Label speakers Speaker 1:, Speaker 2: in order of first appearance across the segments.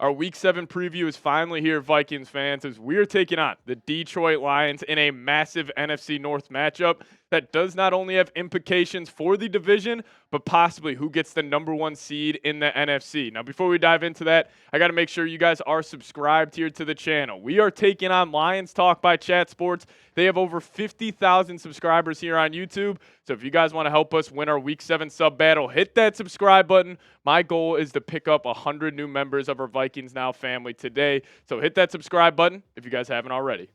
Speaker 1: Our Week 7 preview is finally here, Vikings fans, as we are taking on the Detroit Lions in a massive NFC North matchup that does not only have implications for the division, but possibly who gets the number 1 seed in the NFC. Now, before we dive into that, I got to make sure you guys are subscribed here to the channel. We are taking on Lions Talk by Chat Sports. They have over 50,000 subscribers here on YouTube. So if you guys want to help us win our Week 7 sub battle, hit that subscribe button. My goal is to pick up 100 new members of our Vikings Now family today. So hit that subscribe button if you guys haven't already.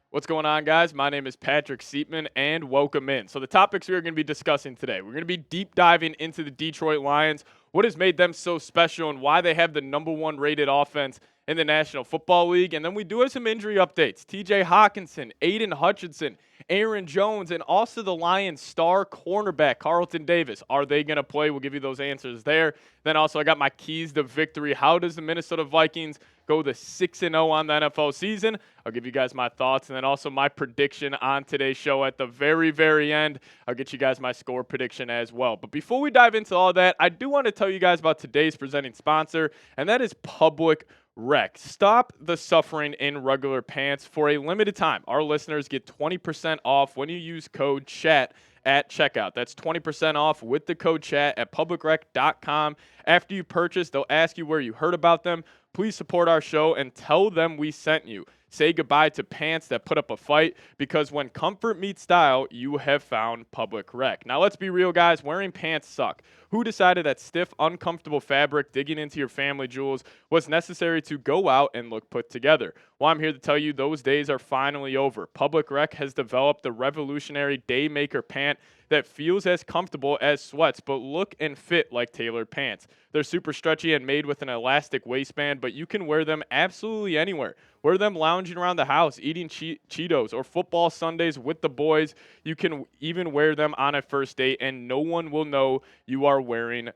Speaker 1: What's going on, guys? My name is Patrick Siepman, and welcome in. So the topics we are going to be discussing today, we're going to be deep diving into the Detroit Lions, what has made them so special, and why they have the number 1 rated offense in the National Football League. And then we do have some injury updates. T.J. Hockenson, Aidan Hutchinson, Aaron Jones, and also the Lions star cornerback, Carlton Davis. Are they going to play? We'll give you those answers there. Then also I got my keys to victory. How does the Minnesota Vikings go the 6-0 on the NFL season? I'll give you guys my thoughts, and then also my prediction on today's show at the very, very end. I'll get you guys my score prediction as well. But before we dive into all that, I do want to tell you guys about today's presenting sponsor, and that is Public Rec. Stop the suffering in regular pants. For a limited time, our listeners get 20% off when you use code CHAT at checkout. That's 20% off with the code CHAT at publicrec.com. After you purchase, they'll ask you where you heard about them. Please support our show and tell them we sent you. Say goodbye to pants that put up a fight, because when comfort meets style, you have found Public Rec. Now, let's be real, guys. Wearing pants suck. Who decided that stiff, uncomfortable fabric digging into your family jewels was necessary to go out and look put together? Well, I'm here to tell you those days are finally over. Public Rec has developed the revolutionary Daymaker pant that feels as comfortable as sweats, but look and fit like tailored pants. They're super stretchy and made with an elastic waistband, but you can wear them absolutely anywhere. Wear them lounging around the house, eating Cheetos, or football Sundays with the boys. You can even wear them on a first date, and no one will know you are wearing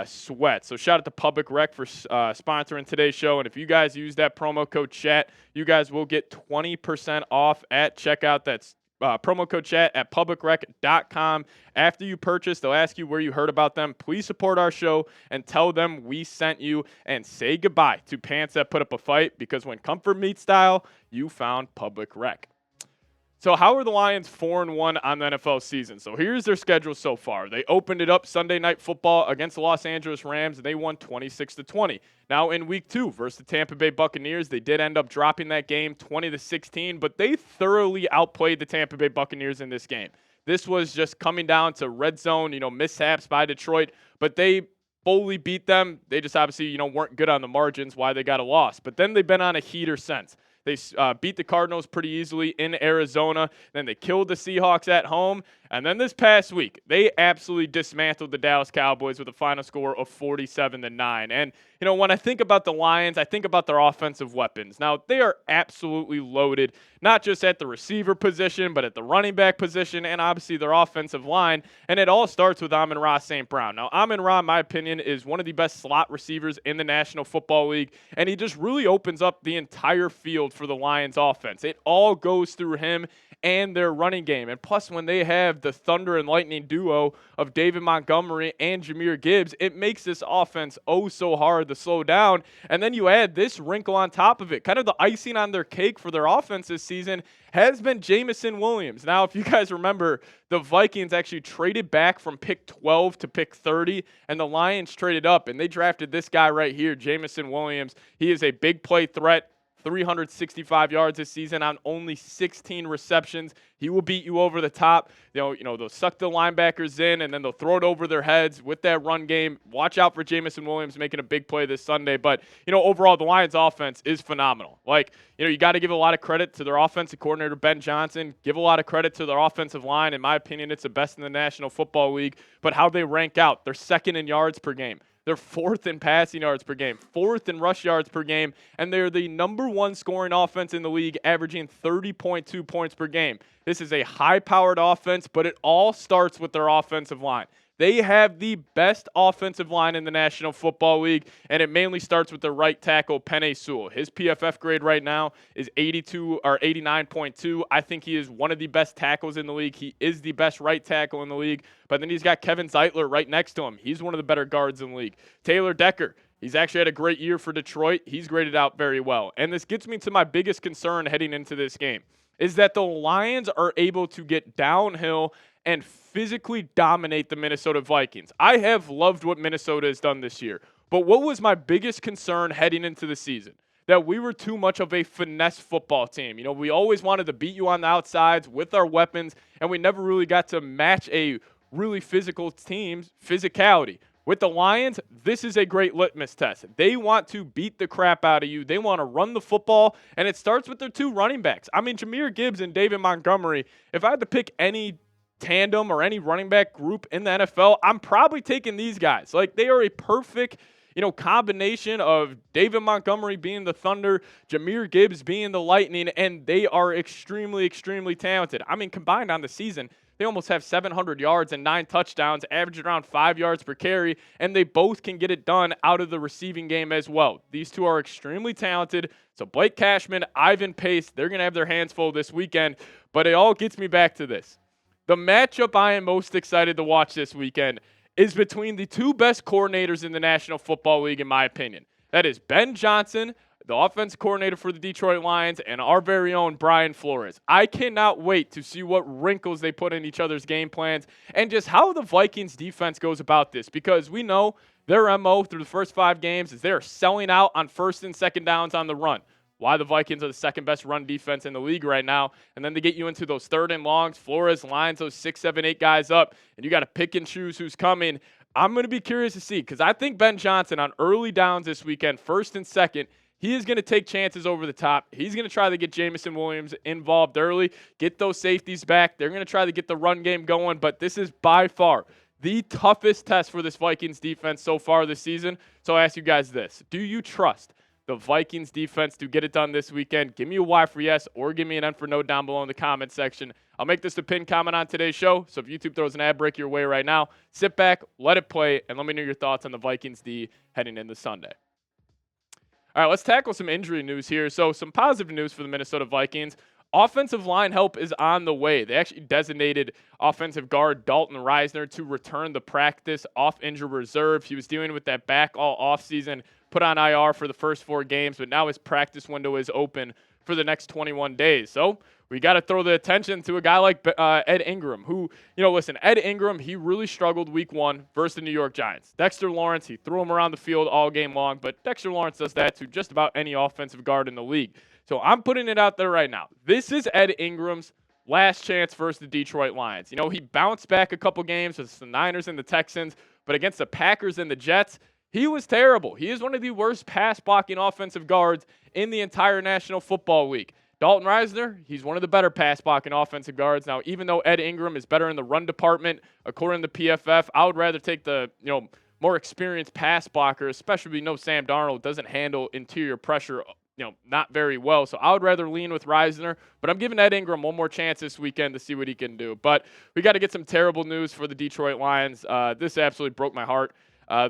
Speaker 1: sweats. So shout out to Public Rec for sponsoring today's show. And if you guys use that promo code CHAT, you guys will get 20% off at checkout. That's promo code CHAT at publicrec.com. After you purchase, they'll ask you where you heard about them. Please support our show and tell them we sent you, and say goodbye to pants that put up a fight, because when comfort meets style, you found Public Rec. So how are the Lions 4-1 on the NFL season? So here's their schedule so far. They opened it up Sunday Night Football against the Los Angeles Rams, and they won 26-20. Now in Week 2 versus the Tampa Bay Buccaneers, they did end up dropping that game 20-16, but they thoroughly outplayed the Tampa Bay Buccaneers in this game. This was just coming down to red zone, mishaps by Detroit, but they fully beat them. They just obviously, weren't good on the margins, why they got a loss. But then they've been on a heater since. They beat the Cardinals pretty easily in Arizona. Then they killed the Seahawks at home. And then this past week, they absolutely dismantled the Dallas Cowboys with a final score of 47-9. And, when I think about the Lions, I think about their offensive weapons. Now, they are absolutely loaded, not just at the receiver position, but at the running back position, and obviously their offensive line. And it all starts with Amon-Ra St. Brown. Now, Amon-Ra, in my opinion, is one of the best slot receivers in the National Football League, and he just really opens up the entire field for the Lions offense. It all goes through him and their running game. And plus, when they have the thunder and lightning duo of David Montgomery and Jahmyr Gibbs, it makes this offense oh so hard to slow down. And then you add this wrinkle on top of it. Kind of the icing on their cake for their offense this season has been Jameson Williams. Now, if you guys remember, the Vikings actually traded back from pick 12 to pick 30, and the Lions traded up, and they drafted this guy right here, Jameson Williams. He is a big play threat. 365 yards this season on only 16 receptions. He will beat you over the top. They'll suck the linebackers in, and then they'll throw it over their heads with that run game. Watch out for Jameson Williams making a big play this Sunday. But, overall, the Lions offense is phenomenal. You got to give a lot of credit to their offensive coordinator, Ben Johnson. Give a lot of credit to their offensive line. In my opinion, it's the best in the National Football League. But how they rank out, they're second in yards per game. They're 4th in passing yards per game, 4th in rush yards per game, and they're the number 1 scoring offense in the league, averaging 30.2 points per game. This is a high-powered offense, but it all starts with their offensive line. They have the best offensive line in the National Football League, and it mainly starts with the right tackle, Penei Sewell. His PFF grade right now is 82 or 89.2. I think he is one of the best tackles in the league. He is the best right tackle in the league. But then he's got Kevin Zeitler right next to him. He's one of the better guards in the league. Taylor Decker, he's actually had a great year for Detroit. He's graded out very well. And this gets me to my biggest concern heading into this game, is that the Lions are able to get downhill and physically dominate the Minnesota Vikings. I have loved what Minnesota has done this year. But what was my biggest concern heading into the season? That we were too much of a finesse football team. You know, we always wanted to beat you on the outsides with our weapons, and we never really got to match a really physical team's physicality. With the Lions, this is a great litmus test. They want to beat the crap out of you. They want to run the football, and it starts with their two running backs. I mean, Jahmyr Gibbs and David Montgomery, if I had to pick any tandem or any running back group in the NFL, I'm probably taking these guys. Like, they are a perfect, combination of David Montgomery being the Thunder, Jahmyr Gibbs being the Lightning, and they are extremely, extremely talented. I mean, combined on the season, they almost have 700 yards and 9 touchdowns, averaging around 5 yards per carry, and they both can get it done out of the receiving game as well. These two are extremely talented. So Blake Cashman, Ivan Pace, they're going to have their hands full this weekend, but it all gets me back to this. The matchup I am most excited to watch this weekend is between the two best coordinators in the National Football League, in my opinion. That is Ben Johnson, the offensive coordinator for the Detroit Lions, and our very own Brian Flores. I cannot wait to see what wrinkles they put in each other's game plans and just how the Vikings defense goes about this, because we know their MO through the first 5 games is they're selling out on first and second downs on the run. Why the Vikings are the second best run defense in the league right now. And then they get you into those third and longs. Flores lines those 6, 7, 8 guys up, and you got to pick and choose who's coming. I'm going to be curious to see, because I think Ben Johnson on early downs this weekend, first and second, he is going to take chances over the top. He's going to try to get Jamison Williams involved early, get those safeties back. They're going to try to get the run game going, but this is by far the toughest test for this Vikings defense so far this season. So I ask you guys this. Do you trust the Vikings defense to get it done this weekend? Give me a Y for yes, or give me an N for no down below in the comment section. I'll make this the pinned comment on today's show, so if YouTube throws an ad break your way right now, sit back, let it play, and let me know your thoughts on the Vikings D heading into Sunday. All right, let's tackle some injury news here. So some positive news for the Minnesota Vikings. Offensive line help is on the way. They actually designated offensive guard Dalton Reisner to return to practice off injured reserve. He was dealing with that back all offseason, put on IR for the first 4 games, but now his practice window is open for the next 21 days. So we got to throw the attention to a guy like Ed Ingram, who, listen, Ed Ingram, he really struggled week 1 versus the New York Giants. Dexter Lawrence, he threw him around the field all game long, but Dexter Lawrence does that to just about any offensive guard in the league. So I'm putting it out there right now. This is Ed Ingram's last chance versus the Detroit Lions. He bounced back a couple games with the Niners and the Texans, but against the Packers and the Jets, he was terrible. He is one of the worst pass-blocking offensive guards in the entire National Football League. Dalton Reisner, he's one of the better pass-blocking offensive guards. Now, even though Ed Ingram is better in the run department, according to PFF, I would rather take the, more experienced pass blocker, especially we know Sam Darnold doesn't handle interior pressure, not very well. So I would rather lean with Reisner, but I'm giving Ed Ingram one more chance this weekend to see what he can do. But we got to get some terrible news for the Detroit Lions. This absolutely broke my heart.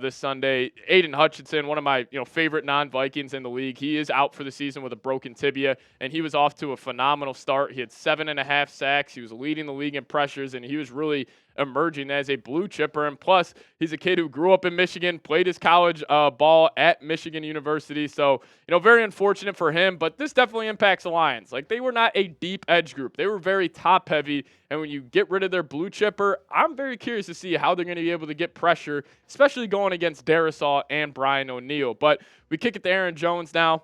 Speaker 1: This Sunday, Aidan Hutchinson, one of my favorite non-Vikings in the league, he is out for the season with a broken tibia, and he was off to a phenomenal start. He had 7.5 sacks. He was leading the league in pressures, and he was really emerging as a blue chipper. And plus, he's a kid who grew up in Michigan, played his college ball at Michigan University. So, very unfortunate for him, but this definitely impacts the Lions. Like, they were not a deep edge group. They were very top heavy. And when you get rid of their blue chipper, I'm very curious to see how they're going to be able to get pressure, especially going against Darisaw and Brian O'Neill. But we kick it to Aaron Jones now.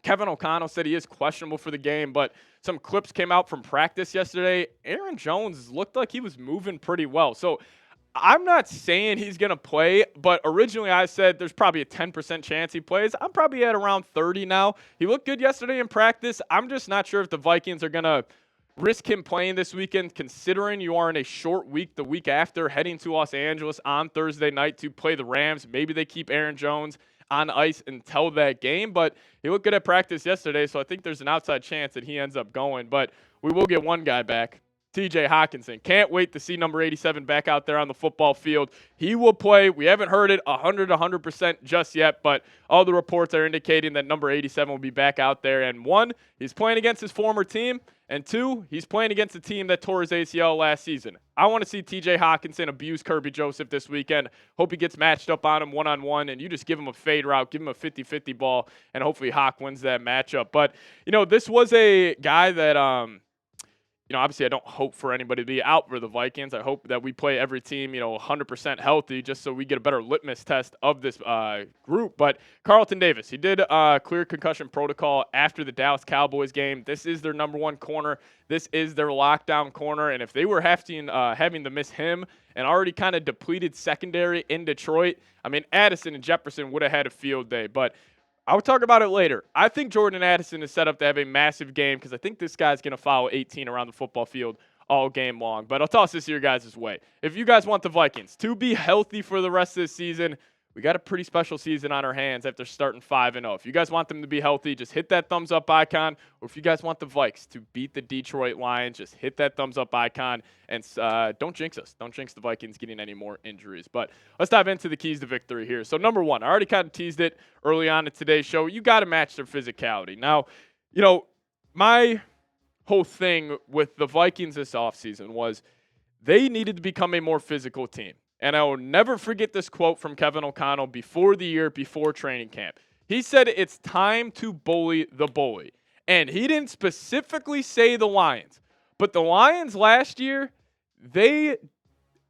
Speaker 1: Kevin O'Connell said he is questionable for the game, but some clips came out from practice yesterday. Aaron Jones looked like he was moving pretty well. So I'm not saying he's going to play, but originally I said there's probably a 10% chance he plays. I'm probably at around 30 now. He looked good yesterday in practice. I'm just not sure if the Vikings are going to risk him playing this weekend, considering you are in a short week the week after, heading to Los Angeles on Thursday night to play the Rams. Maybe they keep Aaron Jones on ice until that game, but he looked good at practice yesterday, so I think there's an outside chance that he ends up going. But we will get one guy back. T.J. Hockenson. Can't wait to see number 87 back out there on the football field. He will play. We haven't heard it 100% just yet, but all the reports are indicating that number 87 will be back out there. And one, he's playing against his former team, and two, he's playing against a team that tore his ACL last season. I want to see T.J. Hockenson abuse Kirby Joseph this weekend. Hope he gets matched up on him one-on-one, and you just give him a fade route, give him a 50-50 ball, and hopefully Hawk wins that matchup. But, this was a guy that obviously I don't hope for anybody to be out for the Vikings. I hope that we play every team, 100% healthy just so we get a better litmus test of this group. But Carlton Davis, he did clear concussion protocol after the Dallas Cowboys game. This is their number one corner. This is their lockdown corner. And if they were having to miss him and already kind of depleted secondary in Detroit, Addison and Jefferson would have had a field day. But I'll talk about it later. I think Jordan Addison is set up to have a massive game because I think this guy's going to follow 18 around the football field all game long. But I'll toss this your guys' way. If you guys want the Vikings to be healthy for the rest of the season, we got a pretty special season on our hands after starting 5-0. If you guys want them to be healthy, just hit that thumbs up icon. Or if you guys want the Vikes to beat the Detroit Lions, just hit that thumbs up icon. And don't jinx us. Don't jinx the Vikings getting any more injuries. But let's dive into the keys to victory here. So number one, I already kind of teased it early on in today's show. You got to match their physicality. Now, my whole thing with the Vikings this offseason was they needed to become a more physical team. And I will never forget this quote from Kevin O'Connell before training camp. He said, "It's time to bully the bully." And he didn't specifically say the Lions. But the Lions last year, they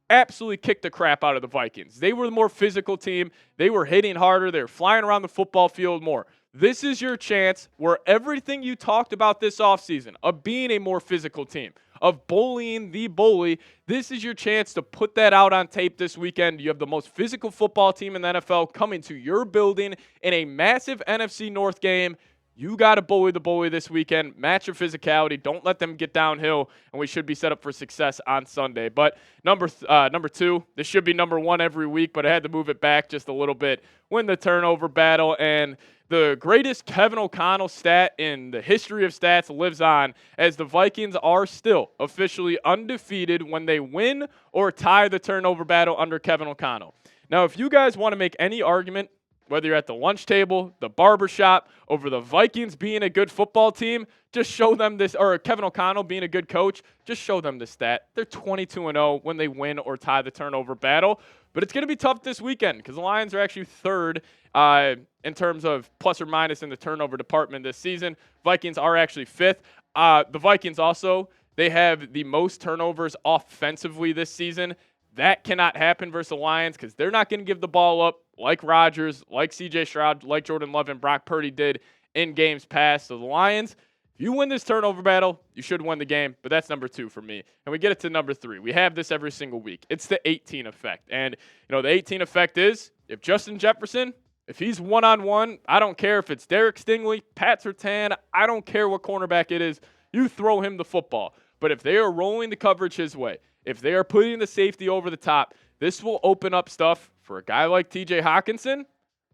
Speaker 1: absolutely kicked the crap out of the Vikings. They were the more physical team. They were hitting harder. They were flying around the football field more. This is your chance where everything you talked about this offseason of being a more physical team, of bullying the bully, this is your chance to put that out on tape this weekend. You have the most physical football team in the NFL coming to your building in a massive NFC North game. You got to bully the bully this weekend. Match your physicality. Don't let them get downhill, and we should be set up for success on Sunday. But number two, this should be number one every week, but I had to move it back just a little bit. Win the turnover battle, and the greatest Kevin O'Connell stat in the history of stats lives on, as the Vikings are still officially undefeated when they win or tie the turnover battle under Kevin O'Connell. Now, if you guys want to make any argument, whether you're at the lunch table, the barbershop, over the Vikings being a good football team, just show them this, or Kevin O'Connell being a good coach, just show them the stat. They're 22-0 when they win or tie the turnover battle. But it's going to be tough this weekend because the Lions are actually third in terms of plus or minus in the turnover department this season. Vikings are actually fifth. The Vikings also, they have the most turnovers offensively this season. That cannot happen versus the Lions because they're not going to give the ball up like Rodgers, like C.J. Stroud, like Jordan Love and Brock Purdy did in games past. So the Lions, if you win this turnover battle, you should win the game, but that's number two for me. And we get it to number three. We have this every single week. It's the 18 effect. And, the 18 effect is if Justin Jefferson, if he's one-on-one, I don't care if it's Derek Stingley, Pat Surtain, I don't care what cornerback it is, you throw him the football. But if they are rolling the coverage his way, if they are putting the safety over the top, this will open up stuff for a guy like T.J. Hockenson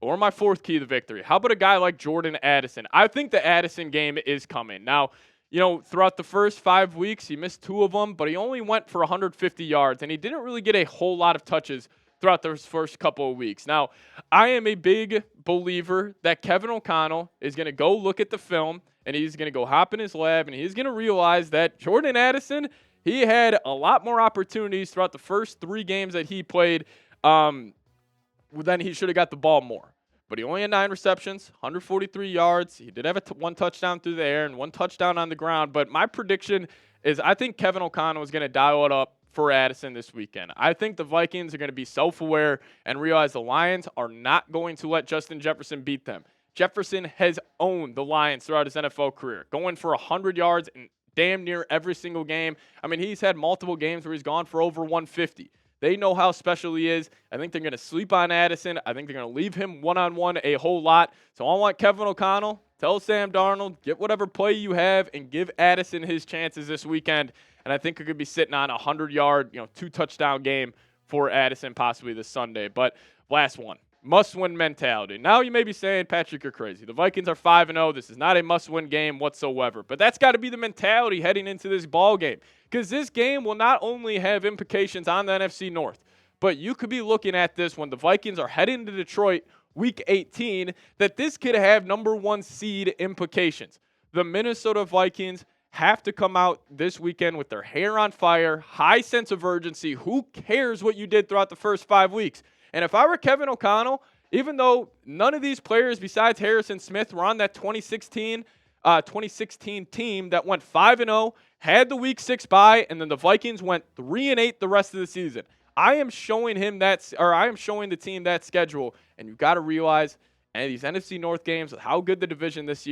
Speaker 1: or my fourth key to victory. How about a guy like Jordan Addison? I think the Addison game is coming. Now, throughout the first 5 weeks, he missed 2 of them, but he only went for 150 yards, and he didn't really get a whole lot of touches throughout those first couple of weeks. Now, I am a big believer that Kevin O'Connell is going to go look at the film, and he's going to go hop in his lab, and he's going to realize that Jordan Addison, he had a lot more opportunities throughout the first 3 games that he played than he should have got the ball more. But he only had 9 receptions, 143 yards. He did have one touchdown through the air and 1 touchdown on the ground. But my prediction is I think Kevin O'Connell is going to dial it up for Addison this weekend. I think the Vikings are going to be self-aware and realize the Lions are not going to let Justin Jefferson beat them. Jefferson has owned the Lions throughout his NFL career, going for 100 yards in damn near every single game. He's had multiple games where he's gone for over 150. They know how special he is. I think they're going to sleep on Addison. I think they're going to leave him one-on-one a whole lot. So I want Kevin O'Connell, tell Sam Darnold, get whatever play you have and give Addison his chances this weekend. And I think it could be sitting on a 100-yard, 2-touchdown game for Addison possibly this Sunday. But last one, must-win mentality. Now you may be saying, Patrick, you're crazy. The Vikings are 5-0. This is not a must-win game whatsoever. But that's got to be the mentality heading into this ball game. because this game will not only have implications on the NFC North, but you could be looking at this when the Vikings are heading to Detroit Week 18, that this could have number 1 seed implications. The Minnesota Vikings have to come out this weekend with their hair on fire, high sense of urgency. Who cares what you did throughout the first 5 weeks? And if I were Kevin O'Connell, even though none of these players besides Harrison Smith were on that 2016 team that went 5-0, had the Week 6 bye, and then the Vikings went 3-8 the rest of the season. I am showing the team that schedule, and you've got to realize, and these NFC North games, how good the division is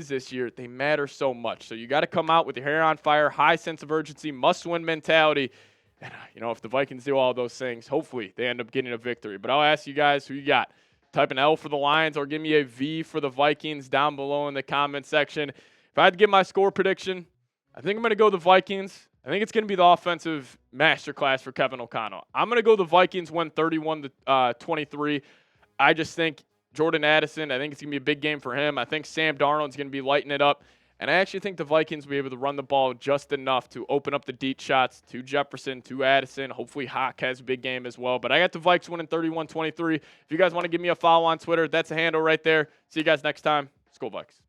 Speaker 1: this year, they matter so much. So you got to come out with your hair on fire, high sense of urgency, must-win mentality. And, if the Vikings do all those things, hopefully they end up getting a victory. But I'll ask you guys who you got. Type an L for the Lions or give me a V for the Vikings down below in the comment section. If I had to give my score prediction, I think I'm going to go the Vikings. I think it's going to be the offensive masterclass for Kevin O'Connell. I'm going to go the Vikings win 31-23. I just think Jordan Addison, I think it's going to be a big game for him. I think Sam Darnold's going to be lighting it up. And I actually think the Vikings will be able to run the ball just enough to open up the deep shots to Jefferson, to Addison. Hopefully Hawk has a big game as well. But I got the Vikes winning 31-23. If you guys want to give me a follow on Twitter, that's a handle right there. See you guys next time. Skol Vikes.